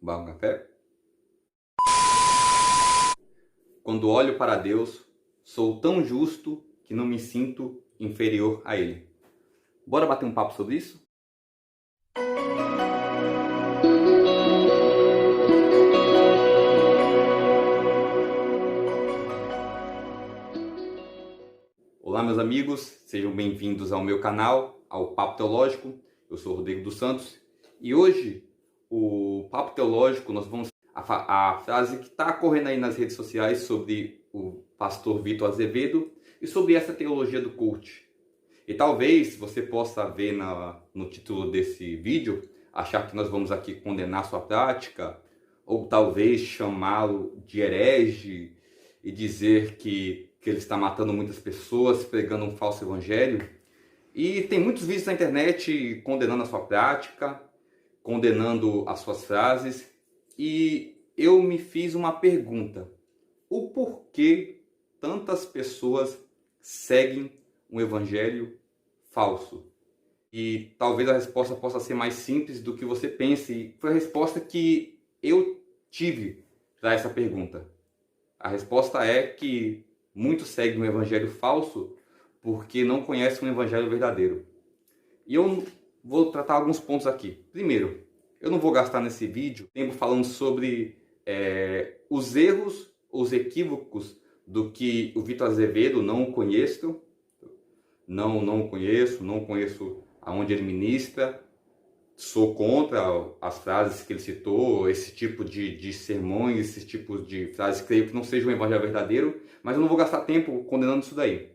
Bom café. Quando olho para Deus, sou tão justo que não me sinto inferior a Ele. Bora bater um papo sobre isso? Olá, meus amigos, sejam bem-vindos ao meu canal, ao Papo Teológico. Eu sou Rodrigo dos Santos e hoje o Papo Teológico nós vamos a frase que está correndo aí nas redes sociais sobre o pastor Vitor Azevedo e sobre essa teologia do coach. E talvez você possa ver no título desse vídeo, achar que nós vamos aqui condenar sua prática, ou talvez chamá-lo de herege e dizer que ele está matando muitas pessoas, pregando um falso evangelho. E tem muitos vídeos na internet condenando a sua prática, condenando as suas frases. E eu me fiz uma pergunta: o porquê tantas pessoas seguem um evangelho falso? E talvez a resposta possa ser mais simples do que você pense. E foi a resposta que eu tive para essa pergunta. A resposta é que muitos seguem um evangelho falso porque não conhecem um evangelho verdadeiro. E eu vou tratar alguns pontos aqui. Primeiro, eu não vou gastar nesse vídeo tempo falando sobre os erros, os equívocos do que o Vitor Azevedo, não conheço aonde ele ministra, sou contra as frases que ele citou, esse tipo de sermões, esse tipo de frases, creio que não seja um evangelho verdadeiro, mas eu não vou gastar tempo condenando isso daí.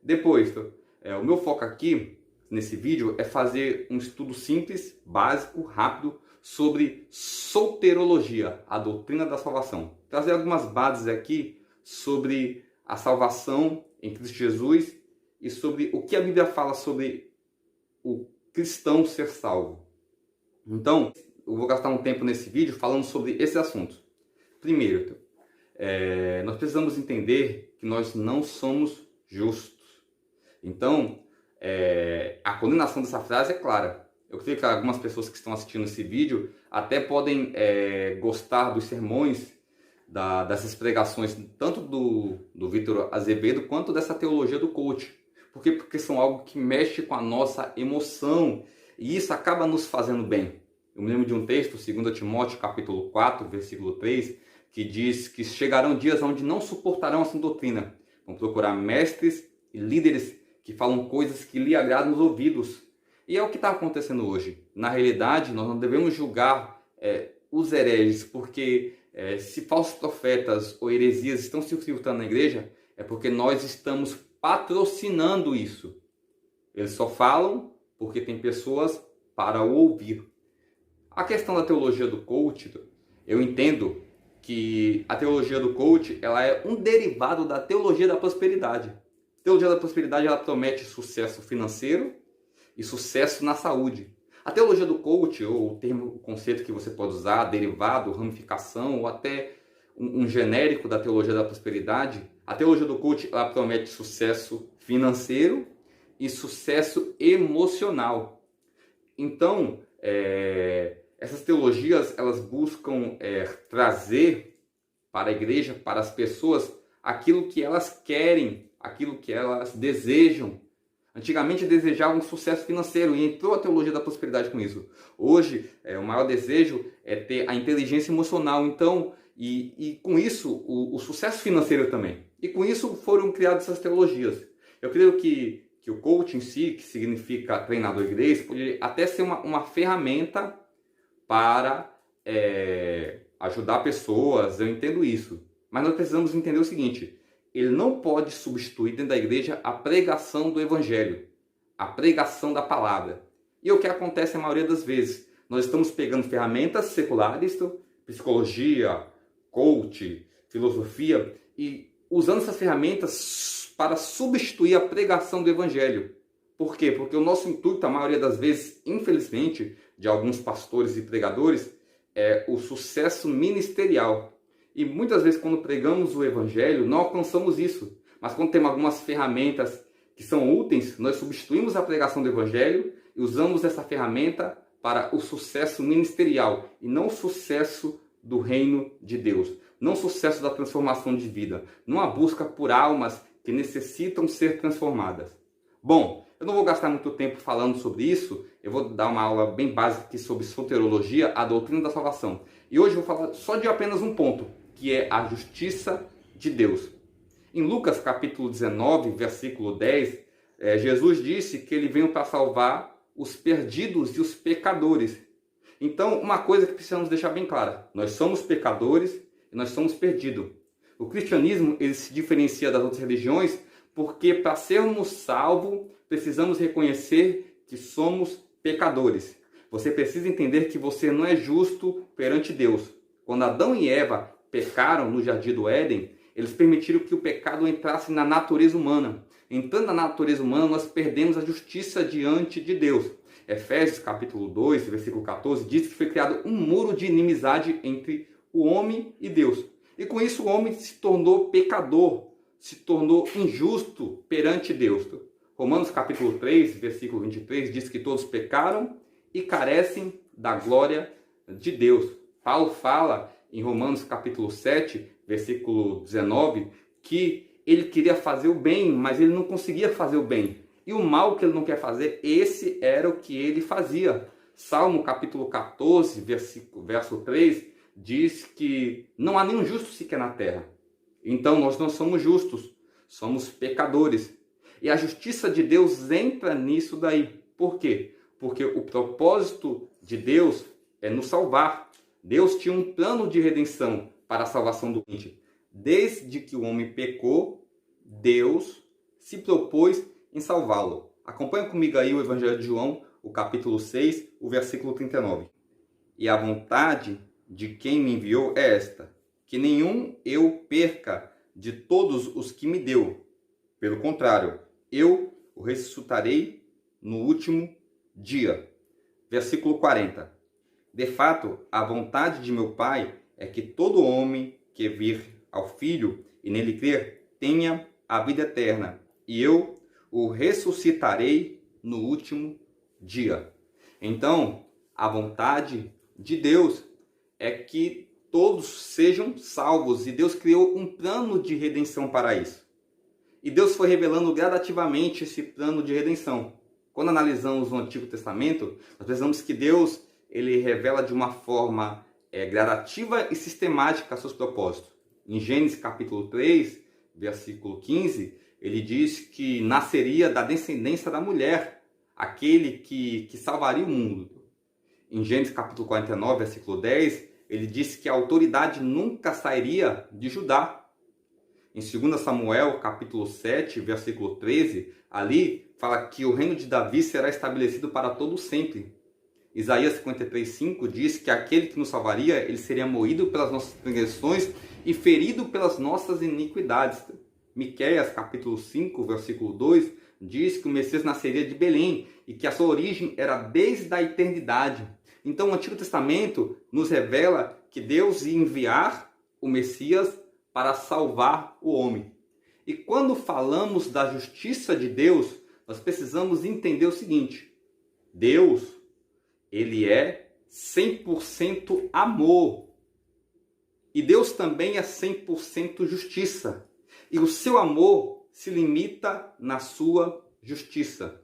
Depois, o meu foco aqui, nesse vídeo, é fazer um estudo simples, básico, rápido, sobre soterologia, a doutrina da salvação. Trazer algumas bases aqui sobre a salvação em Cristo Jesus e sobre o que a Bíblia fala sobre o cristão ser salvo. Então, eu vou gastar um tempo nesse vídeo falando sobre esse assunto. Primeiro, nós precisamos entender que nós não somos justos. Então, a condenação dessa frase é clara. Eu creio que algumas pessoas que estão assistindo esse vídeo até podem gostar dos sermões, dessas pregações, tanto do Vitor Azevedo, quanto dessa teologia do coach. Por quê? Porque são algo que mexe com a nossa emoção e isso acaba nos fazendo bem. Eu me lembro de um texto, 2 Timóteo capítulo 4, versículo 3, que diz que chegarão dias onde não suportarão essa doutrina. Vão procurar mestres e líderes que falam coisas que lhe agradam nos ouvidos. E é o que está acontecendo hoje. Na realidade, nós não devemos julgar os hereges, porque se falsos profetas ou heresias estão se infiltrando na igreja, é porque nós estamos patrocinando isso. Eles só falam porque tem pessoas para o ouvir. A questão da teologia do coach, eu entendo que a teologia do coach ela é um derivado da teologia da prosperidade. A teologia da prosperidade ela promete sucesso financeiro e sucesso na saúde. A teologia do coach, ou o conceito que você pode usar, derivado, ramificação, ou até um genérico da teologia da prosperidade, a teologia do coach ela promete sucesso financeiro e sucesso emocional. Então, essas teologias elas buscam trazer para a igreja, para as pessoas, aquilo que elas querem, aquilo que elas desejam. Antigamente desejavam sucesso financeiro e entrou a teologia da prosperidade com isso. Hoje, o maior desejo é ter a inteligência emocional. Então, e com isso, o sucesso financeiro também. E com isso foram criadas essas teologias. Eu creio que o coaching em si, que significa treinador de grace, pode até ser uma ferramenta para ajudar pessoas, eu entendo isso. Mas nós precisamos entender o seguinte: ele não pode substituir dentro da igreja a pregação do evangelho, a pregação da palavra. E o que acontece a maioria das vezes? Nós estamos pegando ferramentas seculares, psicologia, coach, filosofia, e usando essas ferramentas para substituir a pregação do evangelho. Por quê? Porque o nosso intuito, a maioria das vezes, infelizmente, de alguns pastores e pregadores, é o sucesso ministerial. E muitas vezes, quando pregamos o evangelho, não alcançamos isso. Mas quando temos algumas ferramentas que são úteis, nós substituímos a pregação do evangelho e usamos essa ferramenta para o sucesso ministerial e não o sucesso do reino de Deus, não o sucesso da transformação de vida, não a busca por almas que necessitam ser transformadas. Bom, eu não vou gastar muito tempo falando sobre isso, eu vou dar uma aula bem básica aqui sobre soteriologia, a doutrina da salvação. E hoje eu vou falar só de apenas um ponto, que é a justiça de Deus. Em Lucas capítulo 19, versículo 10, Jesus disse que ele veio para salvar os perdidos e os pecadores. Então, uma coisa que precisamos deixar bem clara, nós somos pecadores e nós somos perdidos. O cristianismo ele se diferencia das outras religiões porque para sermos salvos, precisamos reconhecer que somos pecadores. Você precisa entender que você não é justo perante Deus. Quando Adão e Eva pecaram no jardim do Éden, eles permitiram que o pecado entrasse na natureza humana. Entrando na natureza humana, nós perdemos a justiça diante de Deus. Efésios capítulo 2, versículo 14, diz que foi criado um muro de inimizade entre o homem e Deus. E com isso o homem se tornou pecador, se tornou injusto perante Deus. Romanos capítulo 3, versículo 23, diz que todos pecaram e carecem da glória de Deus. Paulo fala em Romanos capítulo 7, versículo 19, que ele queria fazer o bem, mas ele não conseguia fazer o bem. E o mal que ele não quer fazer, esse era o que ele fazia. Salmo capítulo 14, verso 3, diz que não há nenhum justo sequer na terra. Então nós não somos justos, somos pecadores. E a justiça de Deus entra nisso daí. Por quê? Porque o propósito de Deus é nos salvar. Deus tinha um plano de redenção para a salvação do homem. Desde que o homem pecou, Deus se propôs em salvá-lo. Acompanhe comigo aí o Evangelho de João, o capítulo 6, o versículo 39. E a vontade de quem me enviou é esta, que nenhum eu perca de todos os que me deu. Pelo contrário, eu o ressuscitarei no último dia. Versículo 40. De fato, a vontade de meu Pai é que todo homem que vir ao Filho e nele crer tenha a vida eterna, e eu o ressuscitarei no último dia. Então, a vontade de Deus é que todos sejam salvos, e Deus criou um plano de redenção para isso. E Deus foi revelando gradativamente esse plano de redenção. Quando analisamos o Antigo Testamento, nós pensamos que Deus ele revela de uma forma gradativa e sistemática seus propósitos. Em Gênesis capítulo 3, versículo 15, ele diz que nasceria da descendência da mulher, aquele que salvaria o mundo. Em Gênesis capítulo 49, versículo 10, ele diz que a autoridade nunca sairia de Judá. Em 2 Samuel capítulo 7, versículo 13, ali fala que o reino de Davi será estabelecido para todo sempre. Isaías 53:5 diz que aquele que nos salvaria, ele seria moído pelas nossas transgressões e ferido pelas nossas iniquidades. Miqueias capítulo 5, versículo 2, diz que o Messias nasceria de Belém e que a sua origem era desde a eternidade. Então o Antigo Testamento nos revela que Deus ia enviar o Messias para salvar o homem. E quando falamos da justiça de Deus, nós precisamos entender o seguinte: Deus, ele é 100% amor. E Deus também é 100% justiça. E o seu amor se limita na sua justiça.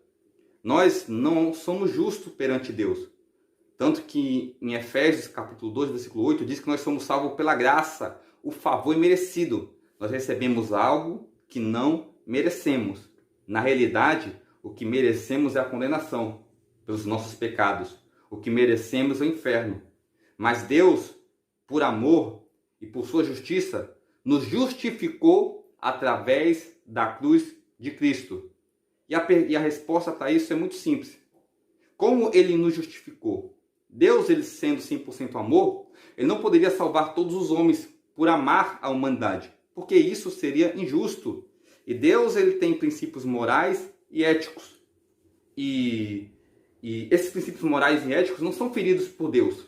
Nós não somos justos perante Deus. Tanto que em Efésios capítulo 2, versículo 8, diz que nós somos salvos pela graça, o favor imerecido. Nós recebemos algo que não merecemos. Na realidade, o que merecemos é a condenação pelos nossos pecados. O que merecemos é o inferno. Mas Deus, por amor e por sua justiça, nos justificou através da cruz de Cristo. E a resposta para isso é muito simples. Como ele nos justificou? Deus, ele sendo 100% amor, ele não poderia salvar todos os homens por amar a humanidade, porque isso seria injusto. E Deus, ele tem princípios morais e éticos. E esses princípios morais e éticos não são feridos por Deus.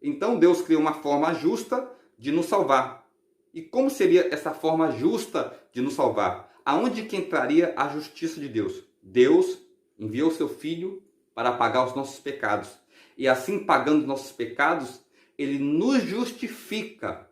Então Deus criou uma forma justa de nos salvar. E como seria essa forma justa de nos salvar? Aonde que entraria a justiça de Deus? Deus enviou seu Filho para pagar os nossos pecados. e assim pagando nossos pecados, ele nos justifica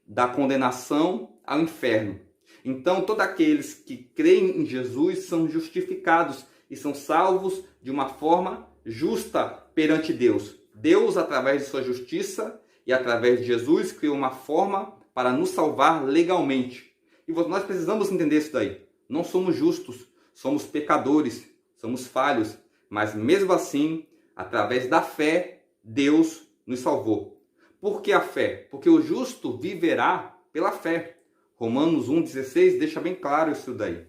da condenação ao inferno. Então, todos aqueles que creem em Jesus são justificados e são salvos de uma forma justa perante Deus. Deus, através de sua justiça e através de Jesus, criou uma forma para nos salvar legalmente. E nós precisamos entender isso daí. Não somos justos, somos pecadores, somos falhos, mas mesmo assim, através da fé, Deus nos salvou. Por que a fé? Porque o justo viverá pela fé. Romanos 1,16 deixa bem claro isso daí.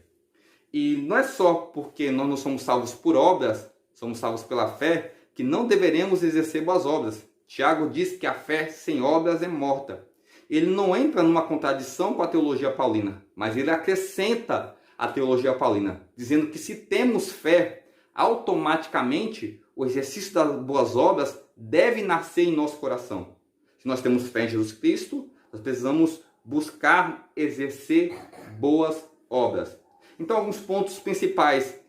E não é só porque nós não somos salvos por obras, somos salvos pela fé, que não deveremos exercer boas obras. Tiago diz que a fé sem obras é morta. Ele não entra numa contradição com a teologia paulina, mas ele acrescenta a teologia paulina, dizendo que se temos fé, automaticamente o exercício das boas obras deve nascer em nosso coração. Se nós temos fé em Jesus Cristo, nós precisamos buscar exercer boas obras. Então, alguns pontos principais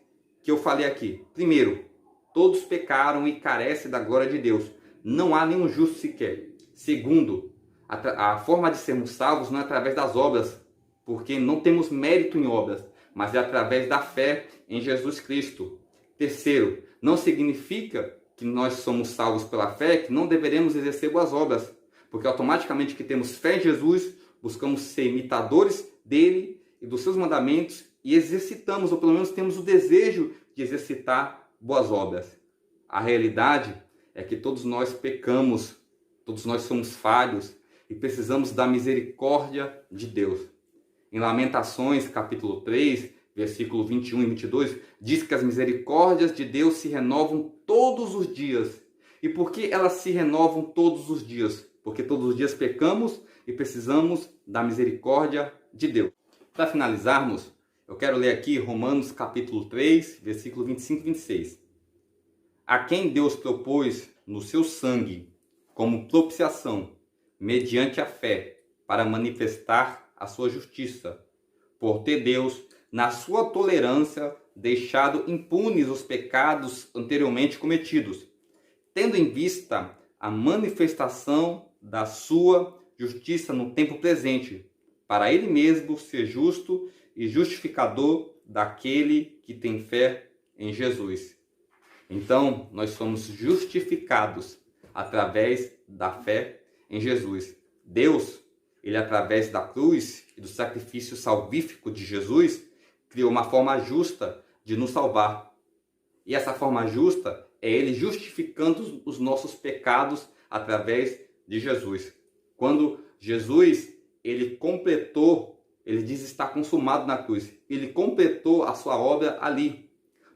que eu falei aqui. Primeiro, todos pecaram e carecem da glória de Deus. Não há nenhum justo sequer. Segundo, a forma de sermos salvos não é através das obras, porque não temos mérito em obras, mas é através da fé em Jesus Cristo. Terceiro, não significa que nós somos salvos pela fé, que não deveremos exercer boas obras, porque automaticamente que temos fé em Jesus, buscamos ser imitadores dele e dos seus mandamentos e exercitamos, ou pelo menos temos o desejo de exercitar boas obras. A realidade é que todos nós pecamos, todos nós somos falhos e precisamos da misericórdia de Deus. Em Lamentações, capítulo 3, versículo 21 e 22, diz que as misericórdias de Deus se renovam todos os dias. E por que elas se renovam todos os dias? Porque todos os dias pecamos e precisamos da misericórdia de Deus. Para finalizarmos, eu quero ler aqui Romanos capítulo 3, versículo 25 e 26. A quem Deus propôs no seu sangue como propiciação, mediante a fé, para manifestar a sua justiça, por ter Deus, na sua tolerância, deixado impunes os pecados anteriormente cometidos, tendo em vista a manifestação da sua justiça no tempo presente, para ele mesmo ser justo e justificador daquele que tem fé em Jesus. Então, nós somos justificados através da fé em Jesus. Deus, ele através da cruz e do sacrifício salvífico de Jesus, criou uma forma justa de nos salvar. E essa forma justa é ele justificando os nossos pecados através de Jesus. Quando Jesus, ele completou, ele diz estar consumado na cruz. Ele completou a sua obra ali.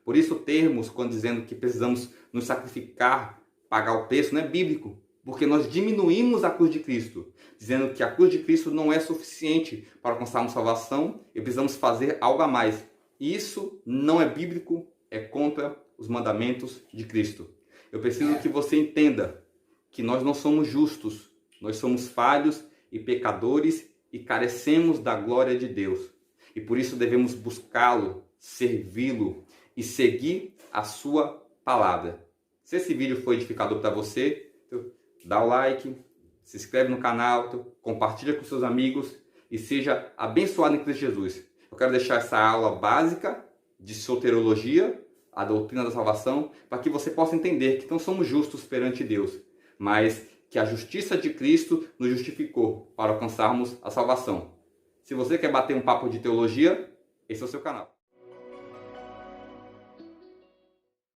Por isso termos, quando dizendo que precisamos nos sacrificar, pagar o preço, não é bíblico. Porque nós diminuímos a cruz de Cristo, dizendo que a cruz de Cristo não é suficiente para alcançarmos salvação e precisamos fazer algo a mais. Isso não é bíblico, é contra os mandamentos de Cristo. Eu preciso que você entenda que nós não somos justos, nós somos falhos e pecadores e carecemos da glória de Deus. E por isso devemos buscá-lo, servi-lo e seguir a sua palavra. Se esse vídeo foi edificador para você, dá o like, se inscreve no canal, compartilha com seus amigos e seja abençoado em Cristo Jesus. Eu quero deixar essa aula básica de soteriologia, a doutrina da salvação, para que você possa entender que não somos justos perante Deus, mas que a justiça de Cristo nos justificou para alcançarmos a salvação. Se você quer bater um papo de teologia, esse é o seu canal.